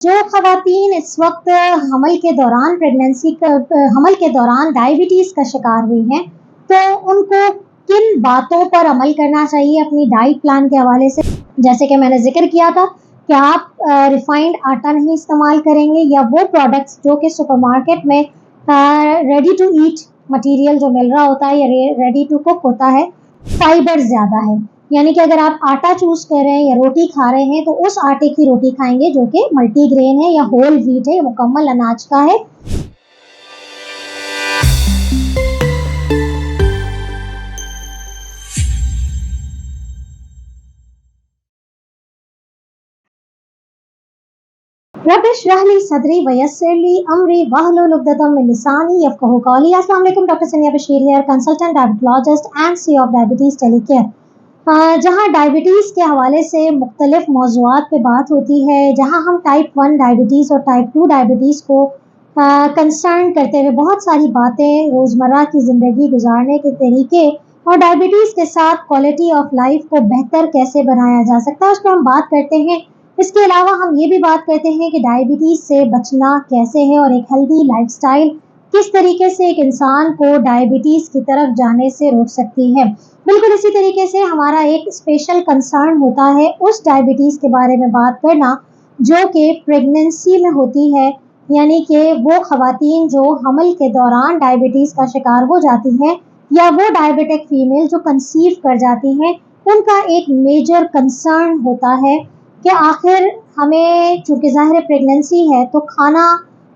जो ख़वातीन इस वक्त हमल के दौरान डायबिटीज़ का शिकार हुई हैं, तो उनको किन बातों पर अमल करना चाहिए अपनी डाइट प्लान के हवाले से। जैसे कि मैंने ज़िक्र किया था कि आप रिफाइंड आटा नहीं इस्तेमाल करेंगे या वो प्रोडक्ट्स जो कि सुपरमार्केट में रेडी टू ईट मटेरियल जो मिल रहा होता है या रेडी टू कुक होता है, फाइबर ज़्यादा है। यानी कि अगर आप आटा चूज़ कर रहे हैं या रोटी खा रहे हैं तो उस आटे की रोटी खाएंगे जो कि मल्टीग्रेन है या होल व्हीट है, मुकम्मल अनाज का है। रबिश रहली सदरी वयस्सरली अमरी वहलुल उक़दतम मिन लिसानी यफ़क़हू क़ौली। अस्सलाम वालेकुम, डॉक्टर सनिया Bashir here, consultant diabetologist and CEO of diabetes टेलीकेयर। जहाँ डायबिटीज़ के हवाले से मुख्तलिफ मौज़ूआत पे बात होती है, जहाँ हम टाइप 1 डायबिटीज़ और टाइप 2 डायबिटीज़ को कंसर्न करते हुए बहुत सारी बातें, रोज़मर्रा की ज़िंदगी गुजारने के तरीके और डायबिटीज़ के साथ क्वालिटी ऑफ लाइफ को बेहतर कैसे बनाया जा सकता है, उस पर हम बात करते हैं। इसके अलावा हम ये भी बात करते हैं कि डायबिटीज़ से बचना कैसे है और एक हेल्दी लाइफ़स्टाइल किस तरीके से एक इंसान को डायबिटीज़ की तरफ जाने से रोक सकती है। बिल्कुल इसी तरीके से हमारा एक स्पेशल कंसर्न होता है उस डायबिटीज़ के बारे में बात करना जो कि प्रेगनेंसी में होती है, यानी कि वो ख़वातीन जो हमल के दौरान डायबिटीज़ का शिकार हो जाती हैं या वो डायबिटिक फीमेल जो कंसीव कर जाती हैं, उनका एक मेजर कंसर्न होता है कि आखिर हमें, चूँकि ज़ाहिर प्रेगनेंसी है तो खाना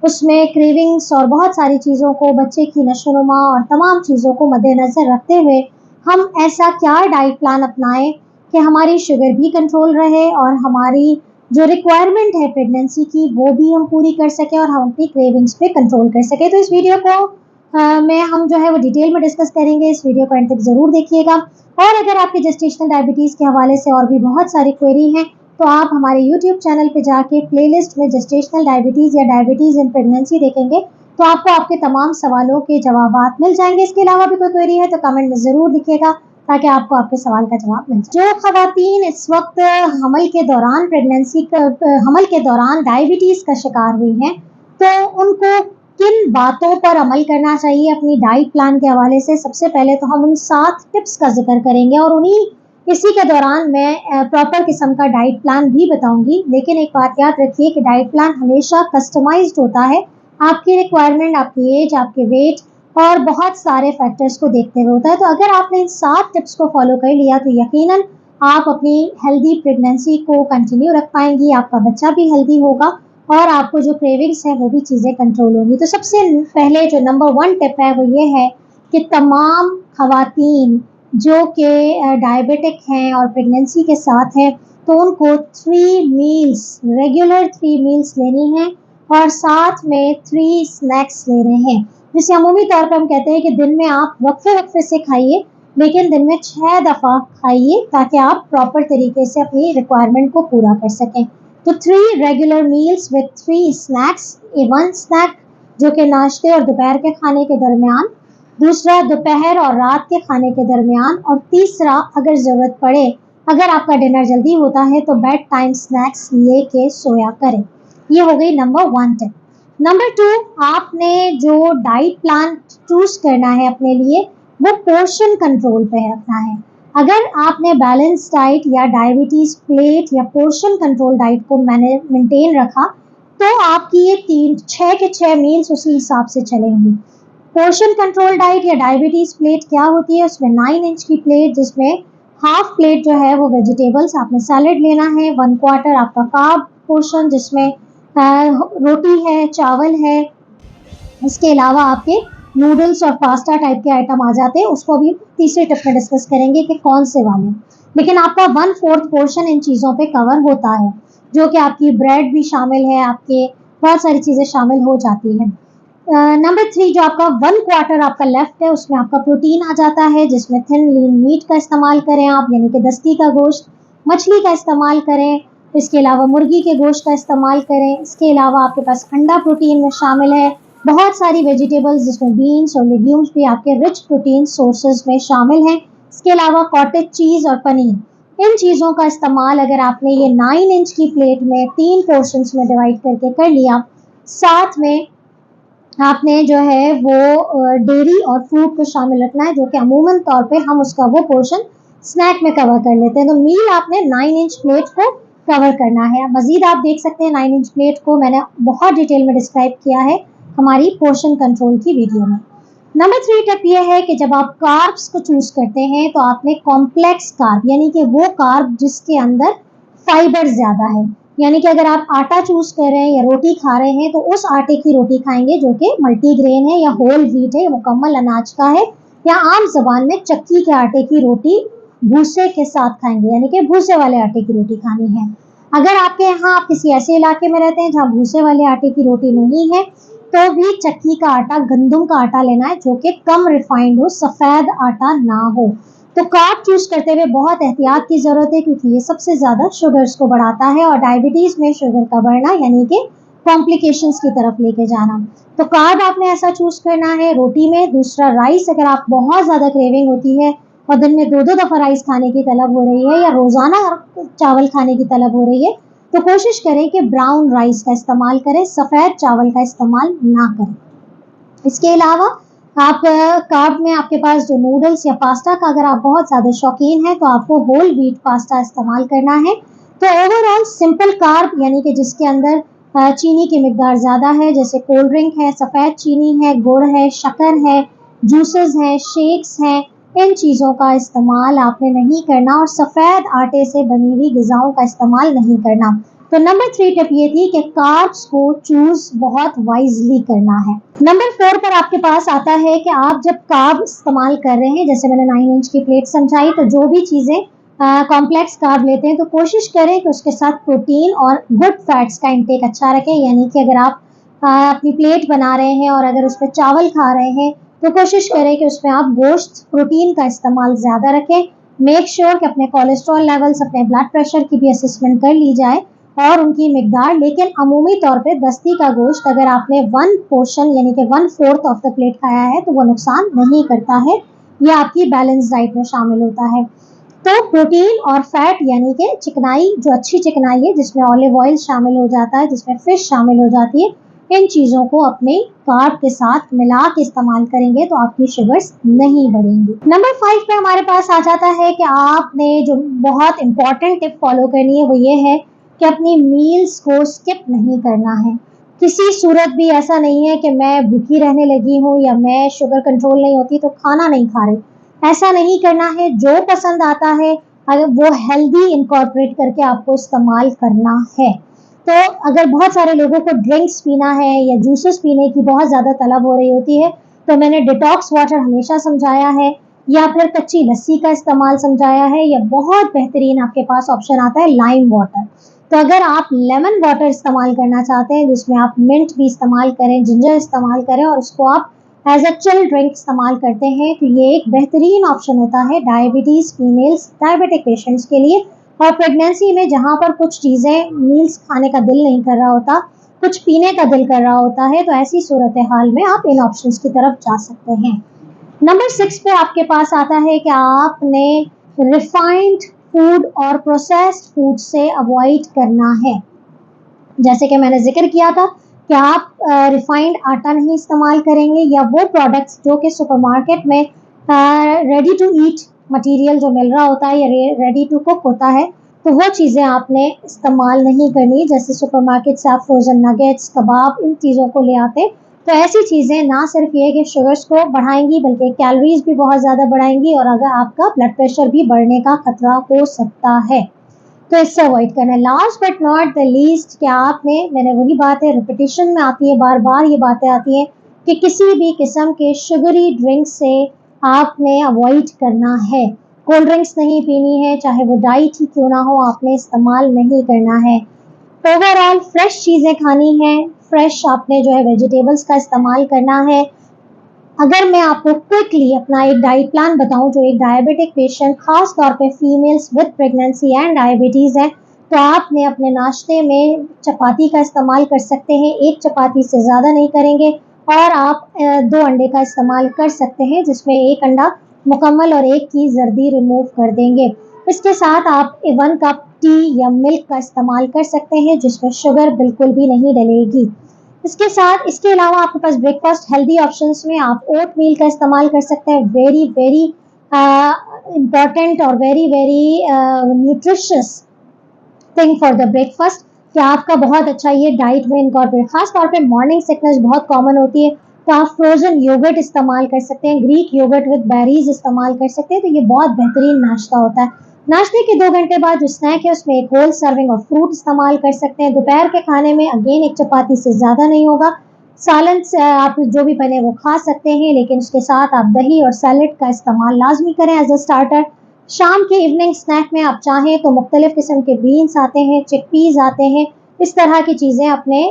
उसमें क्रेविंग्स और बहुत सारी चीज़ों को, बच्चे की नशोनुमा और तमाम चीज़ों को मद्देनज़र रखते हुए हम ऐसा क्या डाइट प्लान अपनाएं कि हमारी शुगर भी कंट्रोल रहे और हमारी जो रिक्वायरमेंट है प्रेगनेंसी की वो भी हम पूरी कर सकें और हम अपनी क्रेविंग्स पे कंट्रोल कर सकें। तो इस वीडियो को में हम जो है वो डिटेल में डिस्कस करेंगे। इस वीडियो को एंड तक ज़रूर देखिएगा। और अगर आपकी जेस्टेशनल डायबिटीज़ के हवाले से और भी बहुत सारी क्वेरी हैं तो आप हमारे यूट्यूब चैनल पे जाके प्लेलिस्ट में जेस्टेशनल डायबिटीज़ या डायबिटीज़ इन प्रेगनेंसी देखेंगे तो आपको आपके तमाम सवालों के जवाबात मिल जाएंगे। इसके अलावा भी कोई क्वेरी है तो कमेंट में ज़रूर लिखिएगा ताकि आपको आपके सवाल का जवाब मिल जाए। जो ख़वातीन इस वक्त हमल के दौरान डायबिटीज़ का शिकार हुई हैं, तो उनको किन बातों पर अमल करना चाहिए अपनी डाइट प्लान के हवाले से। सबसे पहले तो हम उन 7 टिप्स का जिक्र करेंगे और इसी के दौरान मैं प्रॉपर किस्म का डाइट प्लान भी बताऊंगी। लेकिन एक बात याद रखिए कि डाइट प्लान हमेशा कस्टमाइज्ड होता है, आपकी रिक्वायरमेंट, आपकी एज, आपके वेट और बहुत सारे फैक्टर्स को देखते हुए होता है। तो अगर आपने इन 7 टिप्स को फॉलो कर लिया तो यकीनन आप अपनी हेल्दी प्रेगनेंसी को कंटिन्यू रख पाएंगी, आपका बच्चा भी हेल्दी होगा और आपको जो क्रेविंग्स है वो भी चीज़ें कंट्रोल होंगी। तो सबसे पहले जो नंबर 1 टिप है वो ये है कि तमाम ख़वातीन जो कि डायबिटिक हैं और प्रेगनेंसी के साथ हैं तो उनको 3 मील्स, रेगुलर 3 मील्स लेनी है और साथ में 3 स्नैक्स लेने हैं, जिसे अमूमी तौर पर हम कहते हैं कि दिन में आप वक्फे से खाइए, लेकिन दिन में 6 दफ़ा खाइए ताकि आप प्रॉपर तरीके से अपनी रिक्वायरमेंट को पूरा कर सकें। तो 3 regular meals with 3 snacks, 1 snack जो कि नाश्ते और दोपहर के खाने के दरमियान, दूसरा दोपहर और रात के खाने के दरमियान और तीसरा अगर ज़रूरत पड़े, अगर आपका डिनर जल्दी होता है तो बेड टाइम स्नैक्स लेके सोया करें। ये हो गई नंबर 1 टिप। नंबर 2, आपने जो डाइट प्लान चूज़ करना है अपने लिए वो पोर्शन कंट्रोल पे रखना है। अगर आपने बैलेंस डाइट या डायबिटीज़ प्लेट या पोर्शन कंट्रोल डाइट को मेंटेन रखा तो आपकी ये 6 के 6 मील्स उसी हिसाब से चलेंगी। पोर्शन कंट्रोल डाइट या डायबिटीज़ प्लेट क्या होती है, उसमें 9 इंच की प्लेट जिसमें हाफ प्लेट जो है वो वेजिटेबल्स, आपने सैलड लेना है, 1/4 आपका कार्ब पोर्शन जिसमें रोटी है, चावल है, इसके अलावा आपके नूडल्स और पास्ता टाइप के आइटम आ जाते हैं, उसको भी तीसरे टिप में डिस्कस करेंगे कि कौन से वाले। लेकिन आपका 1/4 पोर्शन इन चीज़ों पे कवर होता है, जो कि आपकी ब्रेड भी शामिल है, आपके बहुत सारी चीज़ें शामिल हो जाती हैं। नंबर 3 जो आपका 1/4 आपका लेफ्ट है उसमें आपका प्रोटीन आ जाता है, जिसमें थिन लीन मीट का इस्तेमाल करें आप, यानी कि दस्ती का गोश्त, मछली का इस्तेमाल करें, इसके अलावा मुर्गी के गोश्त का इस्तेमाल करें। इसके अलावा आपके पास अंडा प्रोटीन में शामिल है, बहुत सारी वेजिटेबल्स जिसमें बीन्स और लेग्यूम्स भी आपके रिच प्रोटीन सोर्सेज में शामिल हैं। इसके अलावा कॉटेज चीज़ और पनीर, इन चीज़ों का इस्तेमाल अगर आपने ये 9 इंच की प्लेट में 3 पोर्शंस में डिवाइड करके कर लिया, साथ में आपने जो है वो डेयरी और फ्रूट को शामिल रखना है, जो कि अमूमन तौर पे हम उसका वो पोर्शन स्नैक में कवर कर लेते हैं। तो मील आपने 9 इंच प्लेट को कवर करना है। मजीद आप देख सकते हैं 9 इंच प्लेट को मैंने बहुत डिटेल में डिस्क्राइब किया है हमारी पोर्शन कंट्रोल की वीडियो में। नंबर 3 टिप ये है कि जब आप कार्ब्स को चूज करते हैं तो आपने कॉम्प्लेक्स कार्ब यानी कि वो कार्ब जिसके अंदर फाइबर ज्यादा है, यानी कि अगर आप आटा चूज कर रहे हैं या रोटी खा रहे हैं तो उस आटे की रोटी खाएंगे जो कि मल्टीग्रेन है या होल व्हीट है, मुकम्मल अनाज का है, या आम जबान में चक्की के आटे की रोटी भूसे के साथ खाएंगे, यानी कि भूसे वाले आटे की रोटी खानी है। अगर आपके यहाँ आप किसी ऐसे इलाके में रहते हैं जहाँ भूसे वाले आटे की रोटी नहीं है तो भी चक्की का आटा, गंदम का आटा लेना है जो कि कम रिफाइंड हो, सफेद आटा ना हो। तो कार्ब चूज करते हुए बहुत एहतियात की जरूरत है क्योंकि ये सबसे ज्यादा शुगर्स को बढ़ाता है और डायबिटीज में शुगर का बढ़ना यानी कि कॉम्प्लिकेशंस की तरफ लेके जाना। तो कार्ब आपने ऐसा चूज करना है रोटी में। दूसरा, राइस, अगर आप बहुत ज्यादा क्रेविंग होती है और दिन में 2-2 दफा राइस खाने की तलब हो रही है या रोजाना चावल खाने की तलब हो रही है तो कोशिश करें कि ब्राउन राइस का इस्तेमाल करें, सफेद चावल का इस्तेमाल ना करें। इसके अलावा आप कार्ब में आपके पास जो नूडल्स या पास्ता का अगर आप बहुत ज़्यादा शौकीन हैं तो आपको होल व्हीट पास्ता इस्तेमाल करना है। तो ओवरऑल सिंपल कार्ब यानी कि जिसके अंदर चीनी की मिकदार ज़्यादा है, जैसे कोल्ड ड्रिंक है, सफ़ेद चीनी है, गुड़ है, शक्कर है, जूसेस हैं, शेक्स हैं, इन चीज़ों का इस्तेमाल आपने नहीं करना और सफ़ेद आटे से बनी हुई ग़िज़ाओं का इस्तेमाल नहीं करना। तो नंबर 3 टिप ये थी कि कार्ब्स को चूज बहुत वाइजली करना है। नंबर 4 पर आपके पास आता है कि आप जब कार्ब इस्तेमाल कर रहे हैं, जैसे मैंने 9 इंच की प्लेट समझाई, तो जो भी चीज़ें कॉम्प्लेक्स कार्ब लेते हैं तो कोशिश करें कि उसके साथ प्रोटीन और गुड फैट्स का इंटेक अच्छा रखें। यानी कि अगर आप अपनी प्लेट बना रहे हैं और अगर उस पर चावल खा रहे हैं तो कोशिश करें कि उसमें आप गोश्त, प्रोटीन का इस्तेमाल ज़्यादा रखें। मेक श्योर कि अपने कोलेस्ट्रॉल लेवल्स, अपने ब्लड प्रेशर की भी असेसमेंट कर ली जाए और उनकी मिकदार। लेकिन अमूमी तौर पे दस्ती का गोश्त अगर आपने 1 पोर्शन यानी कि 1/4 ऑफ द प्लेट खाया है तो वो नुकसान नहीं करता है, यह आपकी बैलेंस डाइट में शामिल होता है। तो प्रोटीन और फैट यानी कि चिकनाई, जो अच्छी चिकनाई है जिसमें ऑलिव ऑयल शामिल हो जाता है, जिसमें फिश शामिल हो जाती है, इन चीज़ों को अपने कार्ब के साथ मिला के इस्तेमाल करेंगे तो आपकी शुगर्स नहीं बढ़ेंगी। नंबर 5 पे हमारे पास आ जाता है कि आपने जो बहुत इंपॉर्टेंट टिप फॉलो करनी है वो ये है कि अपनी मील्स को स्किप नहीं करना है। किसी सूरत भी ऐसा नहीं है कि मैं भूखी रहने लगी हूँ या मैं शुगर कंट्रोल नहीं होती तो खाना नहीं खा रही, ऐसा नहीं करना है। जो पसंद आता है अगर वो हेल्दी इनकॉर्पोरेट करके आपको इस्तेमाल करना है। तो अगर बहुत सारे लोगों को ड्रिंक्स पीना है या जूसेस पीने की बहुत ज़्यादा तलब हो रही होती है तो मैंने डिटॉक्स वाटर हमेशा समझाया है या फिर कच्ची लस्सी का इस्तेमाल समझाया है, या बहुत बेहतरीन आपके पास ऑप्शन आता है लाइम वाटर। तो अगर आप लेमन वाटर इस्तेमाल करना चाहते हैं जिसमें आप मिंट भी इस्तेमाल करें, जिंजर इस्तेमाल करें और उसको आप एज अ चिल ड्रिंक इस्तेमाल करते हैं तो ये एक बेहतरीन ऑप्शन होता है डायबिटीज़ फीमेल्स, डायबिटिक पेशेंट्स के लिए। और प्रेगनेंसी में जहाँ पर कुछ चीज़ें मील्स खाने का दिल नहीं कर रहा होता, कुछ पीने का दिल कर रहा होता है, तो ऐसी सूरत हाल में आप इन ऑप्शंस की तरफ जा सकते हैं। नंबर 6 पे आपके पास आता है कि आपने रिफाइंड फूड और प्रोसेस्ड फूड से अवॉइड करना है। जैसे कि मैंने जिक्र किया था कि आप रिफाइंड आटा नहीं इस्तेमाल करेंगे या वो प्रोडक्ट्स जो कि सुपरमार्केट में रेडी टू ईट मटेरियल जो मिल रहा होता है या रेडी टू कुक होता है तो वो चीज़ें आपने इस्तेमाल नहीं करनी। जैसे सुपरमार्केट से आप फ्रोजन नगेट्स, कबाब, इन चीज़ों को ले आते तो ऐसी चीज़ें ना सिर्फ ये कि शुगर्स को बढ़ाएंगी बल्कि कैलोरीज भी बहुत ज़्यादा बढ़ाएंगी और अगर आपका ब्लड प्रेशर भी बढ़ने का खतरा हो सकता है, तो इससे अवॉइड करना है। Last but not the least, क्या आपने, मैंने वही बात है, रिपीटिशन में आती है, बार बार ये बातें आती हैं कि किसी भी किस्म के शुगरी ड्रिंक से आपने अवॉइड करना है। कोल्ड ड्रिंक्स नहीं पीनी है, चाहे वो डाइट ही क्यों ना हो, आपने इस्तेमाल नहीं करना है। ओवरऑल फ्रेश चीज़ें खानी है, फ्रेश आपने जो है वेजिटेबल्स का इस्तेमाल करना है। अगर मैं आपको क्विकली अपना एक डाइट प्लान बताऊं जो एक डायबिटिक पेशेंट, खास तौर पे females with pregnancy and diabetes है, तो आपने अपने नाश्ते में चपाती का इस्तेमाल कर सकते हैं, एक चपाती से ज़्यादा नहीं करेंगे, और आप 2 अंडे का इस्तेमाल कर सकते हैं जिसमें एक अंडा मुकम्मल और एक की जर्दी रिमूव कर देंगे। इसके साथ आप 1 कप टी या मिल्क का इस्तेमाल कर सकते हैं जिसमें शुगर बिल्कुल भी नहीं डलेगी। इसके साथ इसके अलावा आपके पास ब्रेकफास्ट हेल्दी ऑप्शंस में आप ओट मील का इस्तेमाल कर सकते हैं। वेरी वेरी इम्पॉर्टेंट और very very nutritious thing for the breakfast कि आपका बहुत अच्छा ये डाइट में इनकॉर्पोरेट। खास तौर पे मॉर्निंग सिकनेस बहुत कॉमन होती है तो आप फ्रोजन योगर्ट इस्तेमाल कर सकते हैं, ग्रीक योगर्ट विद बेरीज इस्तेमाल कर सकते हैं, तो ये बहुत बेहतरीन नाश्ता होता है। नाश्ते के 2 घंटे बाद जो स्नैक है उसमें एक होल सर्विंग ऑफ फ्रूट इस्तेमाल कर सकते हैं। दोपहर के खाने में अगेन एक चपाती से ज़्यादा नहीं होगा। सालन से आप जो भी बने वो खा सकते हैं, लेकिन उसके साथ आप दही और सैलेड का इस्तेमाल लाजमी करें एज अ स्टार्टर। शाम के इवनिंग स्नैक में आप चाहें तो मुख्तलिफ किस्म के बीन्स आते हैं, चिकपीस आते हैं, इस तरह की चीज़ें अपने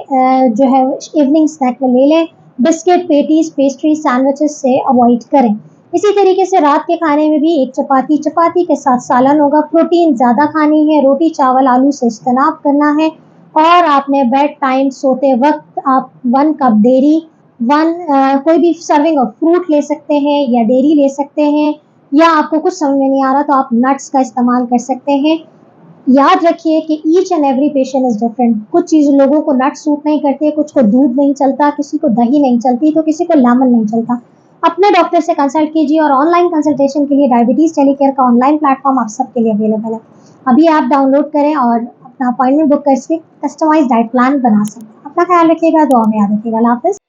जो है इवनिंग स्नैक में ले लें। बिस्किट, पेटीज, पेस्ट्री, सैंडविचेस से अवॉइड करें। इसी तरीके से रात के खाने में भी एक चपाती, चपाती के साथ सालन होगा। प्रोटीन ज़्यादा खानी है, रोटी चावल आलू से इज्तनाब करना है। और आपने बेड टाइम सोते वक्त आप 1 कप डेयरी, कोई भी सर्विंग ऑफ फ्रूट ले सकते हैं या डेयरी ले सकते हैं, या आपको कुछ समझ में नहीं आ रहा तो आप नट्स का इस्तेमाल कर सकते हैं। याद रखिए कि each and every patient is different. कुछ चीज़ लोगों को नट सूट नहीं करती है, कुछ को दूध नहीं चलता, किसी को दही नहीं चलती, तो किसी को लेमन नहीं चलता। अपने डॉक्टर से कंसल्ट कीजिए और ऑनलाइन कंसल्टेशन के लिए डायबिटीज टेलीकेयर का ऑनलाइन प्लेटफॉर्म आप सबके लिए अवेलेबल है। अभी आप डाउनलोड करें और अपना अपॉइंटमेंट बुक करके कस्टमाइज डाइट प्लान बना सकते हैं। अपना ख्याल रखिएगा, दुआ में याद रखिएगा। अल्लाह हाफिज़।